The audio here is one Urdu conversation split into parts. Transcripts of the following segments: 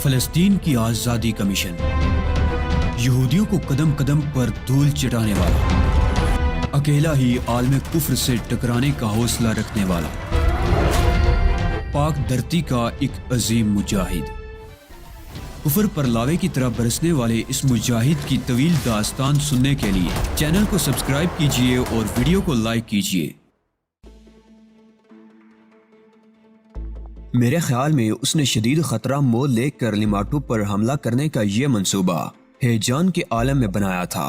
فلسطین کی آزادی کا مشن، یہودیوں کو قدم قدم پر دھول چٹانے والا، اکیلا ہی عالم کفر سے ٹکرانے کا حوصلہ رکھنے والا، پاک دھرتی کا ایک عظیم مجاہد، کفر پر لاوے کی طرح برسنے والے اس مجاہد کی طویل داستان سننے کے لیے چینل کو سبسکرائب کیجئے اور ویڈیو کو لائک کیجئے۔ میرے خیال میں اس نے شدید خطرہ مول لے کر لیماٹو پر حملہ کرنے کا یہ منصوبہ ہیجان کے عالم میں بنایا تھا،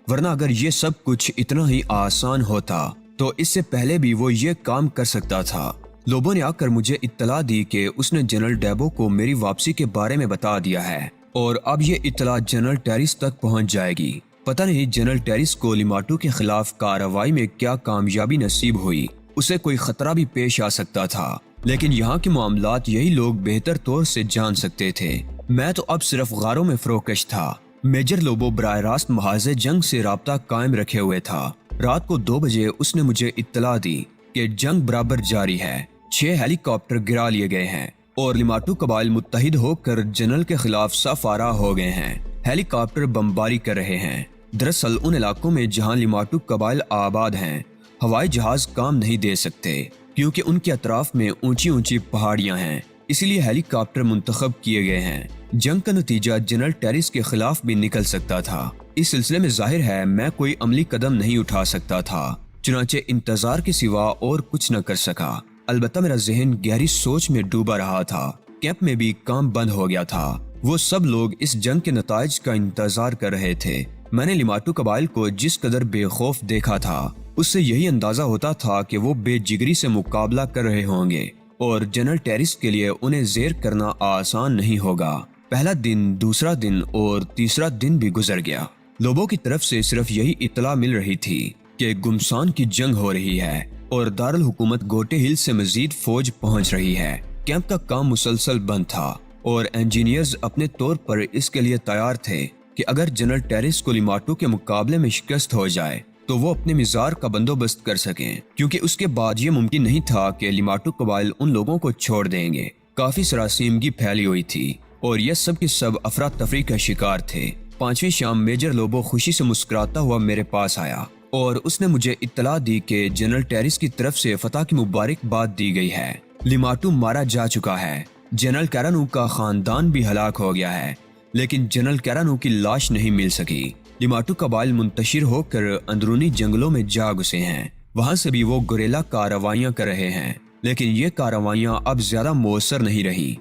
ورنہ اگر یہ سب کچھ اتنا ہی آسان ہوتا تو اس سے پہلے بھی وہ یہ کام کر سکتا تھا۔ لوگوں نے آ کر مجھے اطلاع دی کہ اس نے جنرل ڈیبو کو میری واپسی کے بارے میں بتا دیا ہے اور اب یہ اطلاع جنرل ٹیریس تک پہنچ جائے گی۔ پتہ نہیں جنرل ٹیریس کو لیماٹو کے خلاف کارروائی میں کیا کامیابی نصیب ہوئی، اسے کوئی خطرہ بھی پیش آ سکتا تھا، لیکن یہاں کے معاملات یہی لوگ بہتر طور سے جان سکتے تھے۔ میں تو اب صرف غاروں میں فروکش تھا۔ میجر لوبو براہ راست محاذ جنگ سے رابطہ قائم رکھے ہوئے تھا۔ رات کو 2 بجے اس نے مجھے اطلاع دی کہ جنگ برابر جاری ہے، 6 ہیلی کاپٹر گرا لیے گئے ہیں اور لیماٹو قبائل متحد ہو کر جنرل کے خلاف صف آرا ہو گئے ہیں۔ ہیلی کاپٹر بمباری کر رہے ہیں۔ دراصل ان علاقوں میں جہاں لیماٹو قبائل آباد ہیں، ہوائی جہاز کام نہیں دے سکتے کیونکہ ان کے اطراف میں اونچی اونچی پہاڑیاں ہیں، اسی لیے ہیلی کاپٹر منتخب کیے گئے ہیں۔ جنگ کا نتیجہ جنرل ٹیریس کے خلاف بھی نکل سکتا تھا۔ اس سلسلے میں ظاہر ہے میں کوئی عملی قدم نہیں اٹھا سکتا تھا، چنانچہ انتظار کے سوا اور کچھ نہ کر سکا۔ البتہ میرا ذہن گہری سوچ میں ڈوبا رہا تھا۔ کیمپ میں بھی کام بند ہو گیا تھا، وہ سب لوگ اس جنگ کے نتائج کا انتظار کر رہے تھے۔ میں نے لیماٹو قبائل کو جس قدر بے خوف دیکھا تھا، اس سے یہی اندازہ ہوتا تھا کہ وہ بے جگری سے مقابلہ کر رہے ہوں گے اور جنرل ٹیریس کے لیے انہیں زیر کرنا آسان نہیں ہوگا۔ پہلا دن، دوسرا دن اور تیسرا دن بھی گزر گیا۔ لوگوں کی طرف سے صرف یہی اطلاع مل رہی تھی کہ گمسان کی جنگ ہو رہی ہے اور دارالحکومت گوٹے ہل سے مزید فوج پہنچ رہی ہے۔ کیمپ کا کام مسلسل بند تھا اور انجینئرز اپنے طور پر اس کے لیے تیار تھے کہ اگر جنرل ٹیریس کو لیماٹو کے مقابلے میں شکست ہو جائے تو وہ اپنے مزار کا بندوبست کر سکیں، کیونکہ اس کے بعد یہ ممکن نہیں تھا کہ لیماٹو قبائل ان لوگوں کو چھوڑ دیں گے۔ کافی سراسیمگی پھیلی ہوئی تھی اور یہ سب کے سب افراتفری کا شکار تھے۔ 5ویں شام میجر لوبو خوشی سے مسکراتا ہوا میرے پاس آیا اور اس نے مجھے اطلاع دی کہ جنرل ٹیریس کی طرف سے فتح کی مبارکباد دی گئی ہے۔ لیماٹو مارا جا چکا ہے، جنرل کیرانو کا خاندان بھی ہلاک ہو گیا ہے، لیکن جنرل کیرانو کی لاش نہیں مل سکی۔ لیماٹو قبائل منتشر ہو کر اندرونی جنگلوں میں جا گھسے ہیں، وہاں سے بھی وہ گوریلا کارروائیاں کر رہے ہیں، لیکن یہ کارروائیاں اب زیادہ مؤثر نہیں رہی۔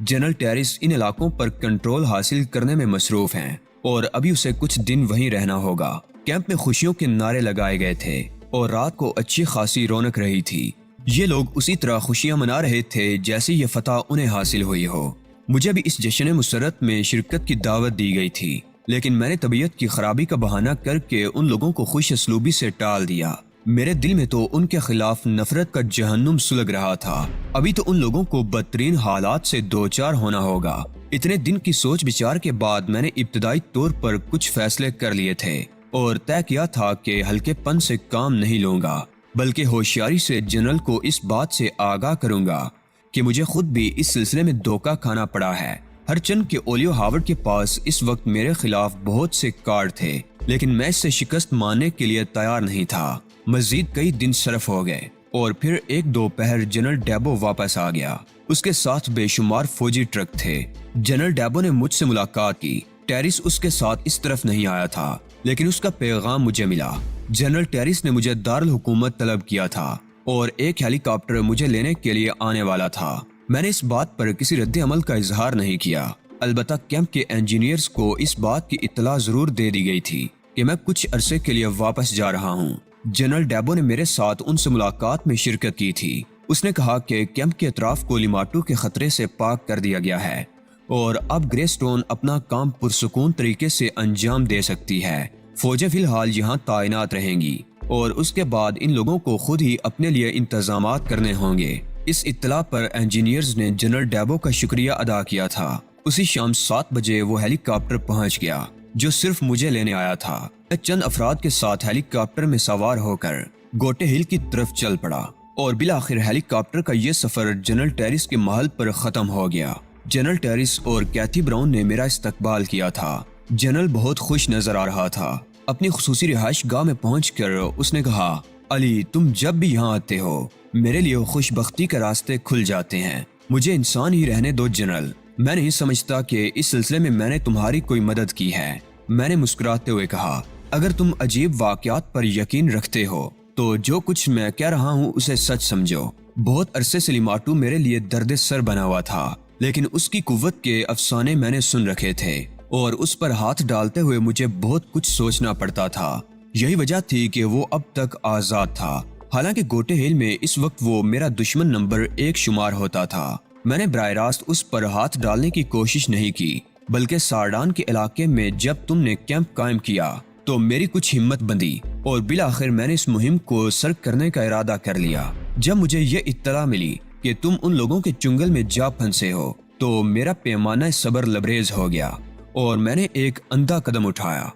جنرل ٹیریس ان علاقوں پر کنٹرول حاصل کرنے میں مصروف ہیں اور ابھی اسے کچھ دن وہیں رہنا ہوگا۔ کیمپ میں خوشیوں کے نعرے لگائے گئے تھے اور رات کو اچھی خاصی رونق رہی تھی۔ یہ لوگ اسی طرح خوشیاں منا رہے تھے جیسے یہ فتح انہیں حاصل ہوئی ہو۔ مجھے بھی اس جشن مسرت میں شرکت کی دعوت دی گئی تھی، لیکن میں نے طبیعت کی خرابی کا بہانہ کر کے ان لوگوں کو خوش اسلوبی سے ٹال دیا۔ میرے دل میں تو ان کے خلاف نفرت کا جہنم سلگ رہا تھا۔ ابھی تو ان لوگوں کو بدترین حالات سے دوچار ہونا ہوگا۔ اتنے دن کی سوچ بچار کے بعد میں نے ابتدائی طور پر کچھ فیصلے کر لیے تھے اور طے کیا تھا کہ ہلکے پن سے کام نہیں لوں گا، بلکہ ہوشیاری سے جنرل کو اس بات سے آگاہ کروں گا کہ مجھے خود بھی اس سلسلے میں دھوکہ کھانا پڑا ہے۔ ہرچند کہ اولیو ہاورڈ کے پاس اس وقت میرے خلاف بہت سے کارڈ تھے، لیکن میں اس سے شکست ماننے کے لیے تیار نہیں تھا۔ مزید کئی دن صرف ہو گئے اور پھر ایک دوپہر جنرل ڈیبو واپس آ گیا۔ اس کے ساتھ بے شمار فوجی ٹرک تھے۔ جنرل ڈیبو نے مجھ سے ملاقات کی۔ ٹیریس اس کے ساتھ اس طرف نہیں آیا تھا، لیکن اس کا پیغام مجھے ملا۔ جنرل ٹیریس نے مجھے دارالحکومت طلب کیا تھا اور ایک ہیلی کاپٹر مجھے لینے کے لیے آنے والا تھا۔ میں نے اس بات پر کسی رد عمل کا اظہار نہیں کیا، البتہ کیمپ کے انجینئرز کو اس بات کی اطلاع ضرور دے دی گئی تھی کہ میں کچھ عرصے کے لیے واپس جا رہا ہوں۔ جنرل ڈیبو نے میرے ساتھ ان سے ملاقات میں شرکت کی تھی۔ اس نے کہا کہ کیمپ کے اطراف کو لیماٹو کے خطرے سے پاک کر دیا گیا ہے اور اب گرے سٹون اپنا کام پرسکون طریقے سے انجام دے سکتی ہے۔ فوجیں فی الحال یہاں تعینات رہیں گی اور اس کے بعد ان لوگوں کو خود ہی اپنے لیے انتظامات کرنے ہوں گے۔ اس اطلاع پر انجینئرز نے جنرل ڈیبو کا شکریہ ادا کیا تھا۔ اسی شام 7 بجے وہ ہیلی کاپٹر پہنچ گیا جو صرف مجھے لینے آیا تھا۔ میں چند افراد کے ساتھ ہیلی کاپٹر میں سوار ہو کر گوٹے ہل کی طرف چل پڑا اور بالآخر ہیلی کاپٹر کا یہ سفر جنرل ٹیریس کے محل پر ختم ہو گیا۔ جنرل ٹیرس اور کیتھی براؤن نے میرا استقبال کیا تھا۔ جنرل بہت خوش نظر آ رہا تھا۔ اپنی خصوصی رہائش گاہ میں پہنچ کر اس نے کہا، علی تم جب بھی یہاں آتے ہو میرے لیے خوش بختی کے راستے کھل جاتے ہیں۔ مجھے انسان ہی رہنے دو جنرل، میں نہیں سمجھتا کہ اس سلسلے میں میں نے تمہاری کوئی مدد کی ہے۔ میں نے مسکراتے ہوئے کہا، اگر تم عجیب واقعات پر یقین رکھتے ہو تو جو کچھ میں کہہ رہا ہوں اسے سچ سمجھو۔ بہت عرصے سے لیماٹو میرے لیے درد سر بنا ہوا تھا، لیکن اس کی قوت کے افسانے میں نے سن رکھے تھے اور اس پر ہاتھ ڈالتے ہوئے مجھے بہت کچھ سوچنا پڑتا تھا۔ یہی وجہ تھی کہ وہ اب تک آزاد تھا، حالانکہ گوٹے ہل میں اس وقت وہ میرا دشمن نمبر 1 شمار ہوتا تھا۔ میں نے براہ راست اس پر ہاتھ ڈالنے کی کوشش نہیں کی، بلکہ سارڈان کے علاقے میں جب تم نے کیمپ قائم کیا تو میری کچھ ہمت بندی اور بالآخر میں نے اس مہم کو سرک کرنے کا ارادہ کر لیا۔ جب مجھے یہ اطلاع ملی کہ تم ان لوگوں کے چنگل میں جا پھنسے ہو تو میرا پیمانہ صبر لبریز ہو گیا اور میں نے ایک اندھا قدم اٹھایا۔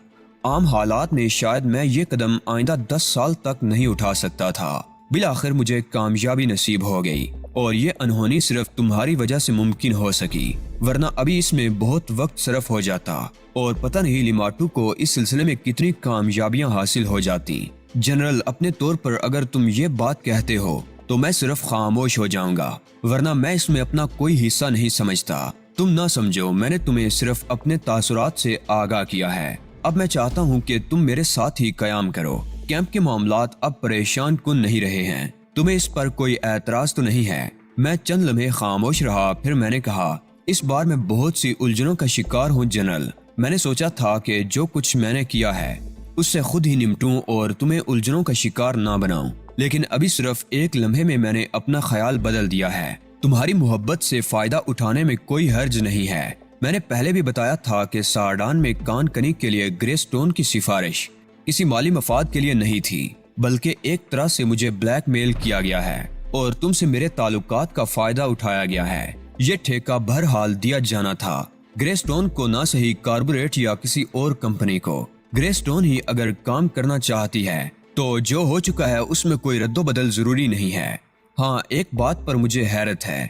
عام حالات میں شاید میں یہ قدم آئندہ 10 سال تک نہیں اٹھا سکتا تھا۔ بالآخر مجھے کامیابی نصیب ہو گئی اور یہ انہونی صرف تمہاری وجہ سے ممکن ہو سکی، ورنہ ابھی اس میں بہت وقت صرف ہو جاتا اور پتہ نہیں لیماٹو کو اس سلسلے میں کتنی کامیابیاں حاصل ہو جاتی۔ جنرل اپنے طور پر اگر تم یہ بات کہتے ہو تو میں صرف خاموش ہو جاؤں گا، ورنہ میں اس میں اپنا کوئی حصہ نہیں سمجھتا۔ تم نہ سمجھو، میں نے تمہیں صرف اپنے تاثرات سے آگاہ کیا ہے۔ اب میں چاہتا ہوں کہ تم میرے ساتھ ہی قیام کرو۔ کیمپ کے معاملات اب پریشان کن نہیں رہے ہیں، تمہیں اس پر کوئی اعتراض تو نہیں ہے؟ میں چند لمحے خاموش رہا، پھر میں نے کہا، اس بار میں بہت سی الجھنوں کا شکار ہوں جنرل۔ میں نے سوچا تھا کہ جو کچھ میں نے کیا ہے اس سے خود ہی نمٹوں اور تمہیں الجھنوں کا شکار نہ بناؤں، لیکن ابھی صرف ایک لمحے میں نے اپنا خیال بدل دیا ہے۔ تمہاری محبت سے فائدہ اٹھانے میں کوئی حرج نہیں ہے۔ میں نے پہلے بھی بتایا تھا کہ سارڈان میں کان کنی کے لیے گرے سٹون کی سفارش کسی مالی مفاد کے لیے نہیں تھی، بلکہ ایک طرح سے مجھے بلیک میل کیا گیا ہے اور تم سے میرے تعلقات کا فائدہ اٹھایا گیا ہے۔ یہ ٹھیکہ بہرحال دیا جانا تھا، گرے سٹون کو نہ صحیح کارپوریٹ یا کسی اور کمپنی کو۔ گرے سٹون ہی اگر کام کرنا چاہتی ہے تو جو ہو چکا ہے اس میں کوئی رد و بدل ضروری نہیں ہے۔ ہاں، ایک بات پر مجھے حیرت ہے،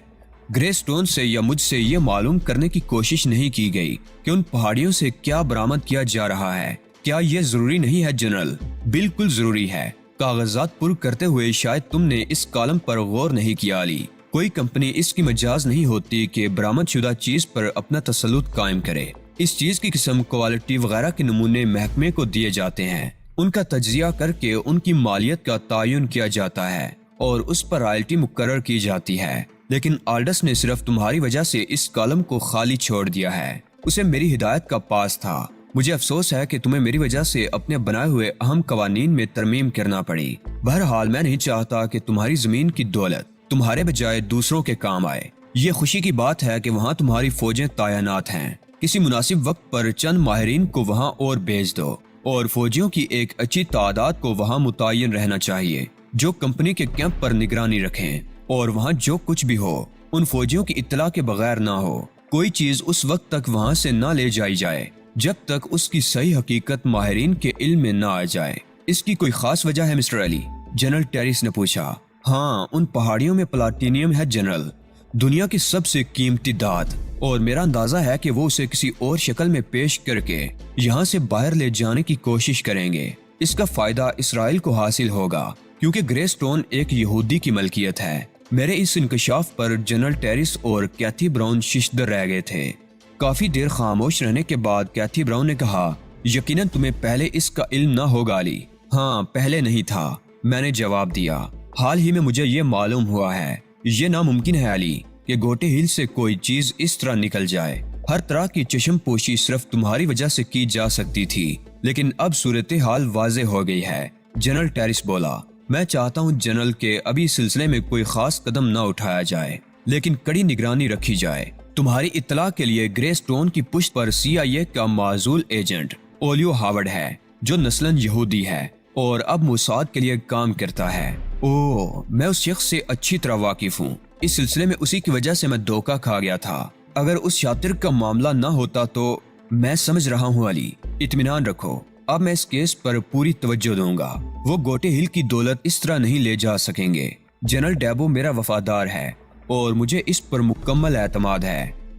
گرے سٹون سے یا مجھ سے یہ معلوم کرنے کی کوشش نہیں کی گئی کہ ان پہاڑیوں سے کیا برآمد کیا جا رہا ہے۔ کیا یہ ضروری نہیں ہے جنرل؟ بالکل ضروری ہے۔ کاغذات پر کرتے ہوئے شاید تم نے اس کالم پر غور نہیں کیا علی۔ کوئی کمپنی اس کی مجاز نہیں ہوتی کہ برآمد شدہ چیز پر اپنا تسلط قائم کرے۔ اس چیز کی قسم، کوالٹی وغیرہ کے نمونے محکمے کو دیے جاتے ہیں، ان کا تجزیہ کر کے ان کی مالیت کا تعین کیا جاتا ہے اور اس پر رائلٹی مقرر کی جاتی ہے۔ لیکن آلڈس نے صرف تمہاری وجہ سے اس کالم کو خالی چھوڑ دیا ہے۔ اسے میری ہدایت کا پاس تھا۔ مجھے افسوس ہے کہ تمہیں میری وجہ سے اپنے بنائے ہوئے اہم قوانین میں ترمیم کرنا پڑی۔ بہرحال میں نہیں چاہتا کہ تمہاری زمین کی دولت تمہارے بجائے دوسروں کے کام آئے۔ یہ خوشی کی بات ہے کہ وہاں تمہاری فوجیں تعینات ہیں۔ کسی مناسب وقت پر چند ماہرین کو وہاں اور بھیج دو اور فوجیوں کی ایک اچھی تعداد کو وہاں متعین رہنا چاہیے جو کمپنی کے کیمپ پر نگرانی رکھیں، اور وہاں جو کچھ بھی ہو ان فوجیوں کی اطلاع کے بغیر نہ ہو۔ کوئی چیز اس وقت تک وہاں سے نہ لے جائی جائے جب تک اس کی صحیح حقیقت ماہرین کے علم میں نہ آ جائے۔ اس کی کوئی خاص وجہ ہے مسٹر علی؟ جنرل ٹیرس نے پوچھا۔ ہاں، ان پہاڑیوں میں پلاٹینیم ہے جنرل، دنیا کی سب سے قیمتی دھات، اور میرا اندازہ ہے کہ وہ اسے کسی اور شکل میں پیش کر کے یہاں سے باہر لے جانے کی کوشش کریں گے۔ اس کا فائدہ اسرائیل کو حاصل ہوگا کیونکہ گرے سٹون ایک یہودی کی ملکیت ہے۔ میرے اس انکشاف پر جنرل ٹیرس اور کیتھی براؤن ششدر رہ گئے تھے۔ کافی دیر خاموش رہنے کے بعد کیتھی براؤن نے کہا، یقیناً تمہیں پہلے اس کا علم نہ ہوگا علی۔ ہاں، پہلے نہیں تھا، میں نے جواب دیا۔ حال ہی میں مجھے یہ معلوم ہوا ہے۔ یہ ناممکن ہے علی کہ گوٹے ہل سے کوئی چیز اس طرح نکل جائے۔ ہر طرح کی چشم پوشی صرف تمہاری وجہ سے کی جا سکتی تھی، لیکن اب صورتحال واضح ہو گئی ہے۔ جنرل ٹیرس بولا، میں چاہتا ہوں جنرل کے ابھی اس سلسلے میں کوئی خاص قدم نہ اٹھایا جائے، لیکن کڑی نگرانی رکھی جائے۔ تمہاری اطلاع کے لیے گرے سٹون کی پشت پر CIA کا معزول ایجنٹ اولیو ہاورڈ ہے جو نسلاً یہودی ہے اور اب موساد کے لیے کام کرتا ہے۔ اوہ، میں اس شخص سے اچھی طرح واقف ہوں۔ اس سلسلے میں اسی کی وجہ سے میں دھوکہ کھا گیا تھا۔ اگر اس شاطر کا معاملہ نہ ہوتا تو میں سمجھ رہا ہوں علی، اطمینان رکھو، اب میں اس کیس پر پوری توجہ دوں گا۔ وہ گوٹے ہل کی دولت اس طرح نہیں لے جا سکیں گے۔ جنرل ڈیبو میرا وفادار ہے اور مجھے اس پر مکمل اعتماد ہے۔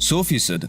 100%।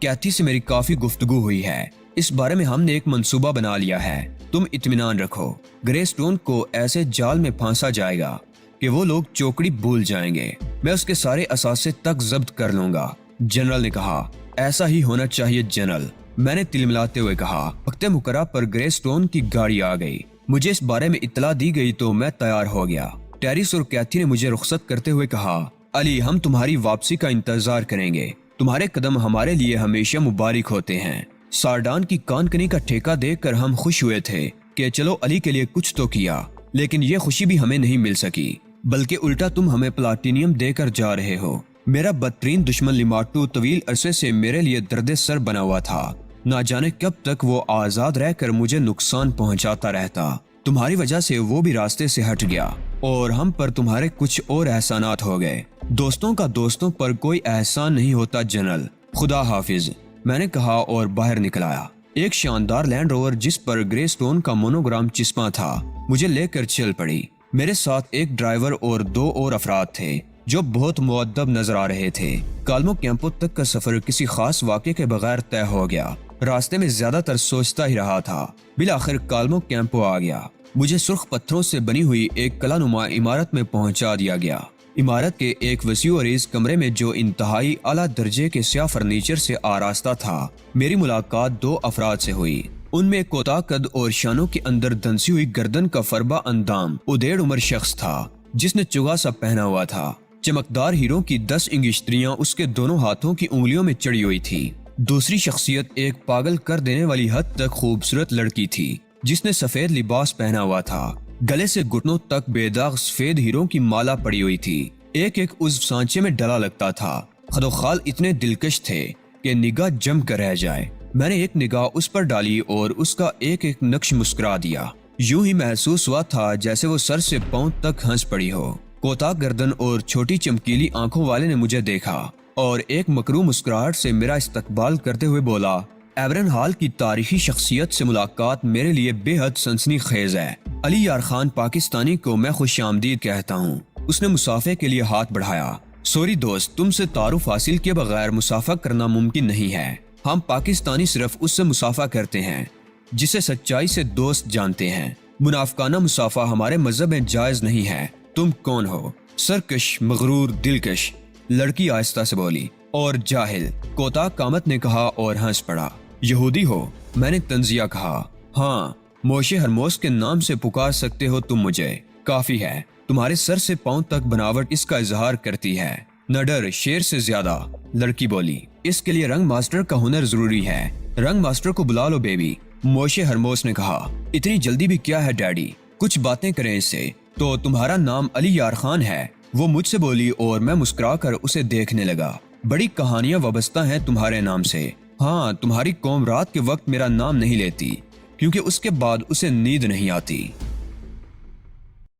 کیتھی سے میری کافی گفتگو ہوئی ہے، اس بارے میں ہم نے ایک منصوبہ بنا لیا ہے، تم اطمینان رکھو۔ گرے اسٹون کو ایسے جال میں پھانسا جائے گا کہ وہ لوگ چوکڑی بھول جائیں گے، میں اس کے سارے اثاثے تک ضبط کر لوں گا۔ جنرل نے کہا، ایسا ہی ہونا چاہیے جنرل، میں نے تلملاتے ہوئے کہا۔ وقت مقررہ پر گرے اسٹون کی گاڑی آ گئی، مجھے اس بارے میں اطلاع دی گئی تو میں تیار ہو گیا۔ ٹیریس اور کیتھی نے مجھے رخصت کرتے ہوئے کہا، علی ہم تمہاری واپسی کا انتظار کریں گے، تمہارے قدم ہمارے لیے ہمیشہ مبارک ہوتے ہیں۔ سارڈان کی کان کنی کا ٹھیکہ دیکھ کر ہم خوش ہوئے تھے کہ چلو علی کے لیے کچھ تو کیا، لیکن یہ خوشی بھی ہمیں نہیں مل سکی، بلکہ الٹا تم ہمیں پلاٹینیم دے کر جا رہے ہو۔ میرا بدترین دشمن لیماٹو طویل عرصے سے میرے لیے درد سر بنا ہوا تھا، نہ جانے کب تک وہ آزاد رہ کر مجھے نقصان پہنچاتا رہتا۔ تمہاری وجہ سے وہ بھی راستے سے ہٹ گیا اور ہم پر تمہارے کچھ اور احسانات ہو گئے۔ دوستوں کا دوستوں پر کوئی احسان نہیں ہوتا جنرل، خدا حافظ، میں نے کہا اور باہر نکل آیا۔ ایک شاندار لینڈ روور جس پر گرے سٹون کا مونوگرام چسپاں تھا مجھے لے کر چل پڑی۔ میرے ساتھ ایک ڈرائیور اور 2 اور افراد تھے جو بہت مؤدب نظر آ رہے تھے۔ کالمو کیمپو تک کا سفر کسی خاص واقعے کے بغیر طے ہو گیا۔ راستے میں زیادہ تر سوچتا ہی رہا تھا، بالآخر کالمو کیمپو آ گیا۔ مجھے سرخ پتھروں سے بنی ہوئی ایک قلعہ نما عمارت میں پہنچا دیا گیا۔ عمارت کے ایک وسیع و عریض کمرے میں جو انتہائی اعلیٰ درجے کے سیاہ فرنیچر سے آراستہ تھا، میری ملاقات 2 افراد سے ہوئی۔ ان میں کوتاہ قد اور شانوں کے اندر دنسی ہوئی گردن کا فربا اندام ادھیڑ عمر شخص تھا جس نے چگا سا پہنا ہوا تھا۔ چمکدار ہیروں کی 10 انگشتریاں اس کے دونوں ہاتھوں کی انگلیوں میں چڑھی ہوئی تھی۔ دوسری شخصیت ایک پاگل کر دینے والی حد تک خوبصورت لڑکی تھی جس نے سفید لباس پہنا ہوا تھا، گلے سے گھٹنوں تک بے داغ سفید ہیروں کی مالا پڑی ہوئی تھی۔ ایک ایک عضو سانچے میں ڈلا لگتا تھا، خد و خال اتنے دلکش تھے کہ نگاہ جم کر رہ جائے۔ میں نے ایک نگاہ اس پر ڈالی اور اس کا ایک ایک نقش مسکرا دیا، یوں ہی محسوس ہوا تھا جیسے وہ سر سے پاؤں تک ہنس پڑی ہو۔ کوتاہ گردن اور چھوٹی چمکیلی آنکھوں والے نے مجھے دیکھا اور ایک مکروہ مسکراہٹ سے میرا استقبال کرتے ہوئے بولا، ایورن ہال کی تاریخی شخصیت سے ملاقات میرے لیے بے حد سنسنی خیز ہے۔ علی یار خان پاکستانی کو میں خوش آمدید کہتا ہوں۔ اس نے مصافحے کے لیے ہاتھ بڑھایا۔ سوری دوست، تم سے تعارف حاصل کیے بغیر مصافحہ کرنا ممکن نہیں ہے۔ ہم پاکستانی صرف اس سے مصافحہ کرتے ہیں جسے سچائی سے دوست جانتے ہیں۔ منافقانہ مصافحہ ہمارے مذہب میں جائز نہیں ہے۔ تم کون ہو؟ سرکش، مغرور، دلکش، لڑکی آہستہ سے بولی۔ اور جاہل، کوتاہ قامت نے کہا اور ہنس پڑا۔ یہودی ہو؟ میں نے طنزیہ کہا۔ ہاں، موشے ہرموس کے نام سے پکار سکتے ہو تم مجھے، کافی ہے۔ تمہارے سر سے پاؤں تک بناوٹ اس کا اظہار کرتی ہے۔ نہ ڈر، شیر سے زیادہ، لڑکی بولی۔ اس کے لیے رنگ ماسٹر کا ہنر ضروری ہے۔ رنگ ماسٹر کو بلا لو بیبی، موشے ہرموس نے کہا۔ اتنی جلدی بھی کیا ہے ڈیڈی، کچھ باتیں کریں اس سے۔ تو تمہارا نام علی یار خان ہے؟ وہ مجھ سے بولی اور میں مسکرا کر اسے دیکھنے لگا۔ بڑی کہانیاں وابستہ ہیں تمہارے نام سے۔ ہاں، تمہاری قوم رات کے وقت میرا نام نہیں لیتی کیونکہ اس کے بعد اسے نیند نہیں آتی۔